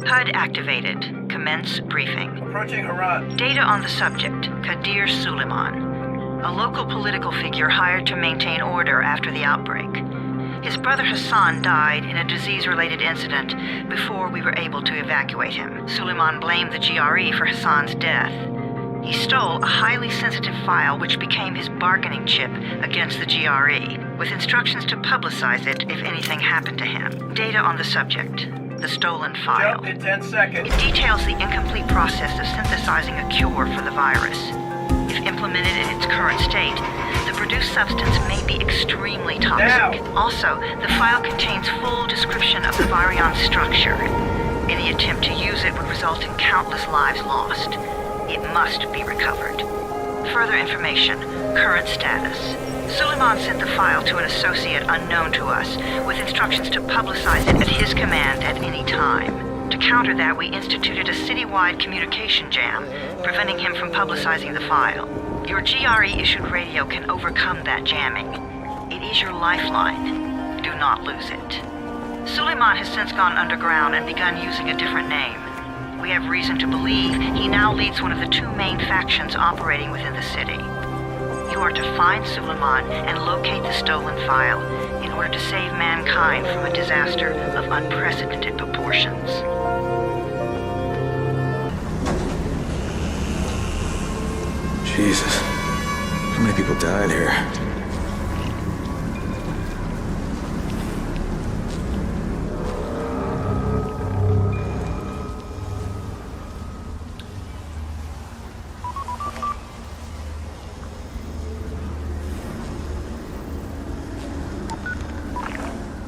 HUD activated. Commence briefing. Approaching Harran. Data on the subject, Kadir Suleiman, a local political figure hired to maintain order after the outbreak. His brother Hassan died in a disease-related incident before we were able to evacuate him. Suleiman blamed the G.R.E. for Hassan's death. He stole a highly sensitive file which became his bargaining chip against the G.R.E., with instructions to publicize it if anything happened to him. Data on the subject, the stolen file. Jump in 10 seconds. It details the incomplete process of synthesizing a cure for the virus. If implemented in its current state, the produced substance may be extremely toxic. Now. Also, the file contains full description of the virion structure. Any attempt to use it would result in countless lives lost. It must be recovered. Further information, current status. Suleiman sent the file to an associate unknown to us, with instructions to publicize it at his command at any time. To counter that, we instituted a citywide communication jam, preventing him from publicizing the file. Your G.R.E. issued radio can overcome that jamming. It is your lifeline. Do not lose it. Suleiman has since gone underground and begun using a different name. We have reason to believe he now leads one of the two main factions operating within the city. You are to find Suleiman and locate the stolen file in order to save mankind from a disaster of unprecedented proportions. Jesus. How many people died here?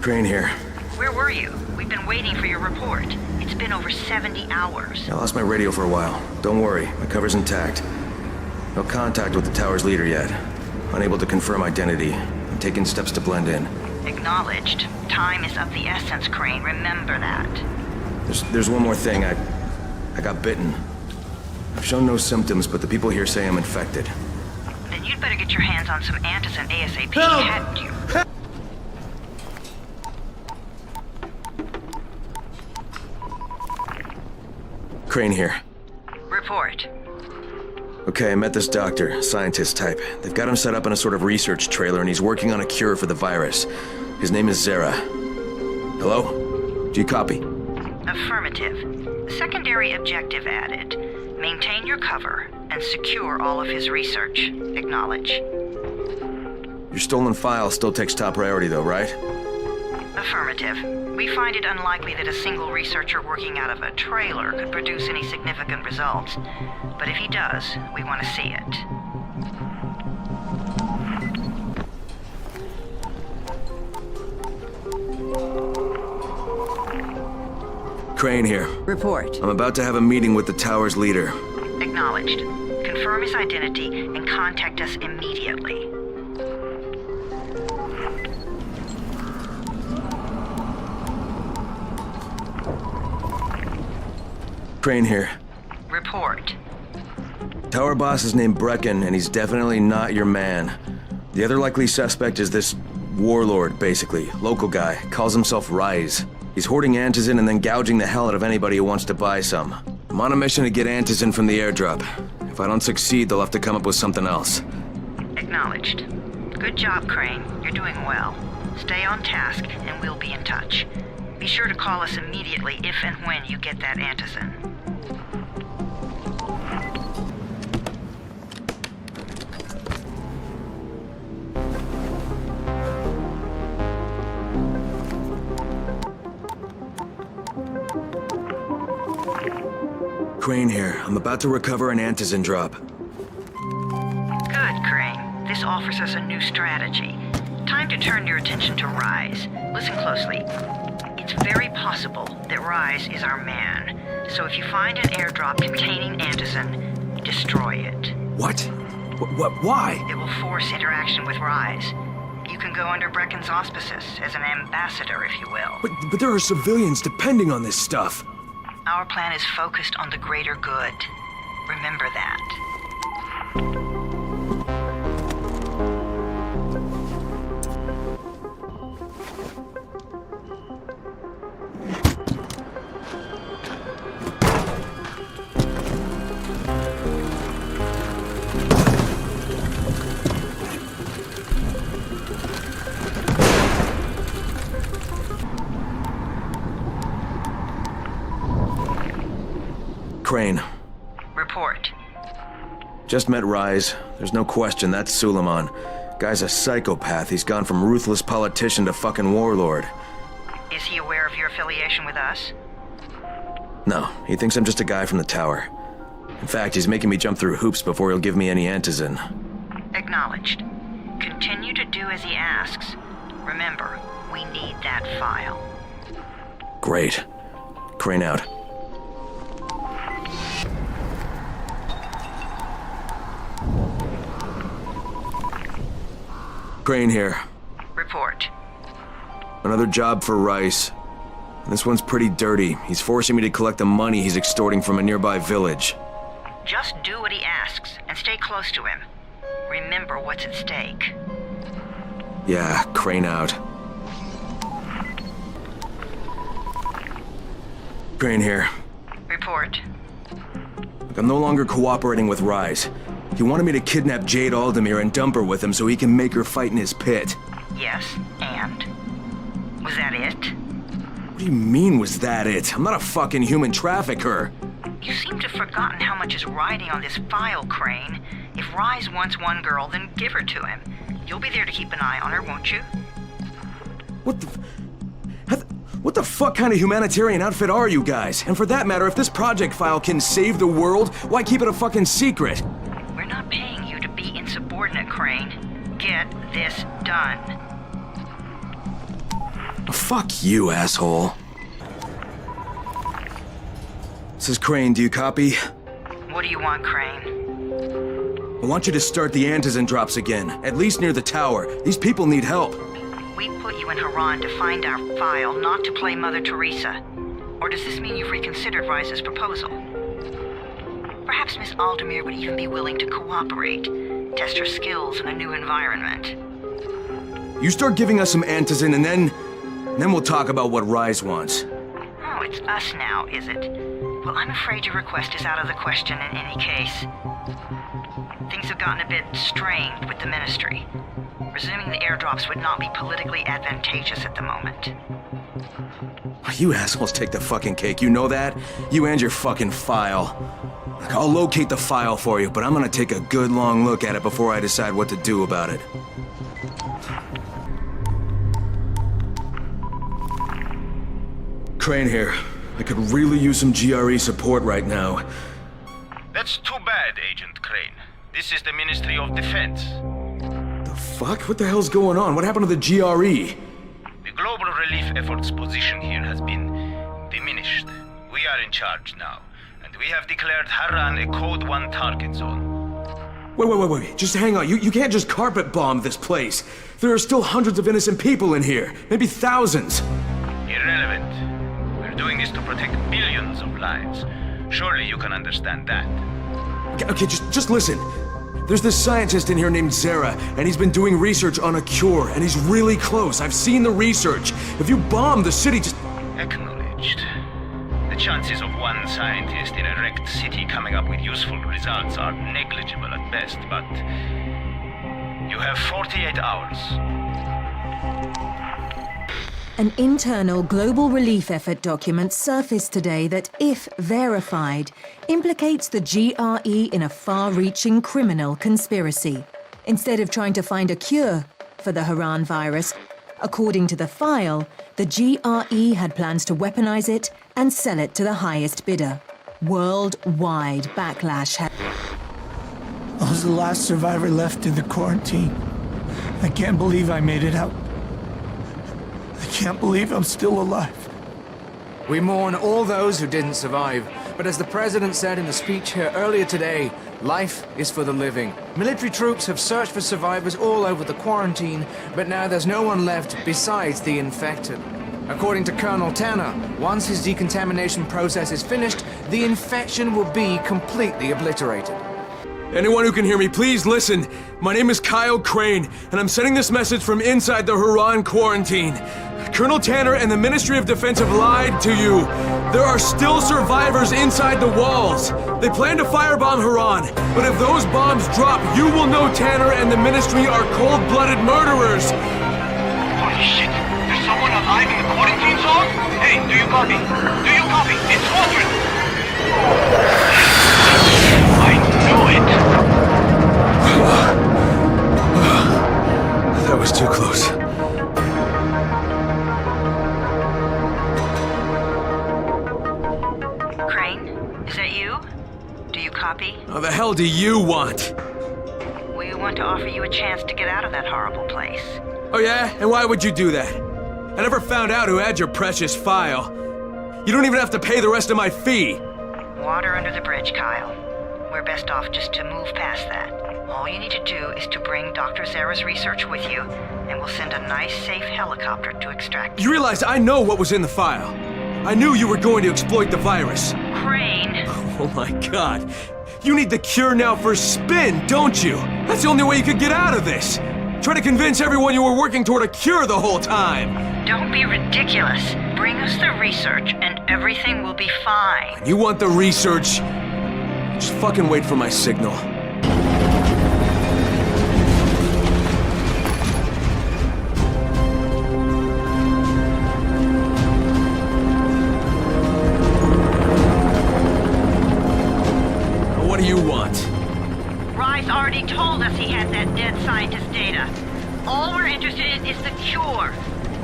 Crane here. Where were you? We've been waiting for your report. It's been over 70 hours. I lost my radio for a while. Don't worry, my cover's intact. No contact with the tower's leader yet. Unable to confirm identity. I'm taking steps to blend in. Acknowledged. Time is of the essence, Crane. Remember that. There's one more thing. I got bitten. I've shown no symptoms, but the people here say I'm infected. Then you'd better get your hands on some antizin ASAP, hadn't you? Crane here. Report. Okay, I met this doctor, scientist type. They've got him set up in a sort of research trailer, and he's working on a cure for the virus. His name is Zara. Hello? Do you copy? Affirmative. Secondary objective added. Maintain your cover and secure all of his research. Acknowledge. Your stolen file still takes top priority though, right? Affirmative. We find it unlikely that a single researcher working out of a trailer could produce any significant results. But if he does, we want to see it. Crane here. Report. I'm about to have a meeting with the tower's leader. Acknowledged. Confirm his identity and contact us immediately. Crane here. Report. Tower boss is named Brecken, and he's definitely not your man. The other likely suspect is this warlord, basically. Local guy. Calls himself Rise. He's hoarding antizin and then gouging the hell out of anybody who wants to buy some. I'm on a mission to get antizin from the airdrop. If I don't succeed, they'll have to come up with something else. Acknowledged. Good job, Crane. You're doing well. Stay on task, and we'll be in touch. Be sure to call us immediately if and when you get that antizin. Crane here. I'm about to recover an antizin drop. Good, Crane. This offers us a new strategy. Time to turn your attention to Rise. Listen closely. It's very possible that Rise is our man. So if you find an airdrop containing antizin, destroy it. What? Why? It will force interaction with Rise. You can go under Brecken's auspices as an ambassador, if you will. But there are civilians depending on this stuff. Our plan is focused on the greater good. Remember that. Crane. Report. Just met Rise. There's no question that's Suleiman. Guy's a psychopath. He's gone from ruthless politician to fucking warlord. Is he aware of your affiliation with us? No, he thinks I'm just a guy from the tower. In fact, he's making me jump through hoops before he'll give me any antizin. Acknowledged. Continue to do as he asks. Remember, we need that file. Great. Crane out. Crane here. Report. Another job for Rice. This one's pretty dirty. He's forcing me to collect the money he's extorting from a nearby village. Just do what he asks, and stay close to him. Remember what's at stake. Yeah, Crane out. Crane here. Report. Look, I'm no longer cooperating with Rise. He wanted me to kidnap Jade Aldemir and dump her with him so he can make her fight in his pit. Yes, and? Was that it? What do you mean, was that it? I'm not a fucking human trafficker. You seem to have forgotten how much is riding on this file, Crane. If Rise wants one girl, then give her to him. You'll be there to keep an eye on her, won't you? What the fuck kind of humanitarian outfit are you guys? And for that matter, if this project file can save the world, why keep it a fucking secret? We're not paying you to be insubordinate, Crane. Get this done. Fuck you, asshole. This is Crane, do you copy? What do you want, Crane? I want you to start the antizin drops again, at least near the tower. These people need help. We put you in Harran to find our file, not to play Mother Teresa. Or does this mean you've reconsidered Rise's proposal? Perhaps Miss Aldemir would even be willing to cooperate, test her skills in a new environment. You start giving us some antizin and then we'll talk about what Rise wants. Oh, it's us now, is it? Well, I'm afraid your request is out of the question in any case. Things have gotten a bit strained with the Ministry. Resuming the airdrops would not be politically advantageous at the moment. You assholes take the fucking cake, you know that? You and your fucking file. Look, I'll locate the file for you, but I'm gonna take a good long look at it before I decide what to do about it. Crane here. I could really use some G.R.E. support right now. That's too bad, Agent Crane. This is the Ministry of Defense. The fuck? What the hell's going on? What happened to the G.R.E.? The global relief efforts position here has been diminished. We are in charge now, and we have declared Harran a Code 1 target zone. Wait. Just hang on. You can't just carpet bomb this place. There are still hundreds of innocent people in here. Maybe thousands. Irrelevant. We're doing this to protect billions of lives. Surely you can understand that. Okay, just listen. There's this scientist in here named Zara, and he's been doing research on a cure, and he's really close. I've seen the research. If you bomb the city, just... Acknowledged. The chances of one scientist in a wrecked city coming up with useful results are negligible at best, but... You have 48 hours. An internal global relief effort document surfaced today that, if verified, implicates the G.R.E. in a far-reaching criminal conspiracy. Instead of trying to find a cure for the Harran virus, according to the file, the G.R.E. had plans to weaponize it and sell it to the highest bidder. Worldwide backlash had... I was the last survivor left in the quarantine. I can't believe I made it out. I can't believe I'm still alive. We mourn all those who didn't survive, but as the President said in a speech here earlier today, life is for the living. Military troops have searched for survivors all over the quarantine, but now there's no one left besides the infected. According to Colonel Tanner, once his decontamination process is finished, the infection will be completely obliterated. Anyone who can hear me, please listen. My name is Kyle Crane, and I'm sending this message from inside the Harran quarantine. Colonel Tanner and the Ministry of Defense have lied to you. There are still survivors inside the walls. They plan to firebomb Harran, but if those bombs drop, you will know Tanner and the Ministry are cold-blooded murderers. Holy shit! There's someone alive in the quarantine zone? Hey, do you copy? Do you copy? It's Walter! too close. Crane, is that you? Do you copy? How the hell do you want? We want to offer you a chance to get out of that horrible place. Oh yeah? And why would you do that? I never found out who had your precious file. You don't even have to pay the rest of my fee. Water under the bridge, Kyle. We're best off just to move past that. All you need to do is to bring Dr. Zara's research with you, and we'll send a nice, safe helicopter to extract You realize I know what was in the file. I knew you were going to exploit the virus. Crane! Oh my god. You need the cure now for spin, don't you? That's the only way you could get out of this. Try to convince everyone you were working toward a cure the whole time. Don't be ridiculous. Bring us the research, and everything will be fine. You want the research? Just fucking wait for my signal. What do you want? Rise already told us he had that dead scientist data. All we're interested in is the cure.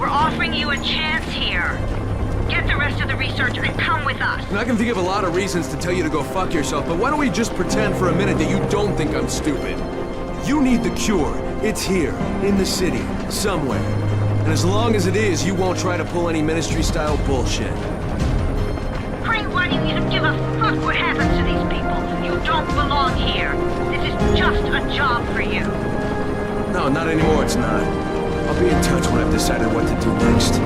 We're offering you a chance here. Get the rest of the research and come with us. And I can think of a lot of reasons to tell you to go fuck yourself, but why don't we just pretend for a minute that you don't think I'm stupid? You need the cure. It's here, in the city, somewhere. And as long as it is, you won't try to pull any ministry-style bullshit. Crane, why do you even give a fuck what happens to these people? You don't belong here. This is just a job for you. No, not anymore, it's not. I'll be in touch when I've decided what to do next.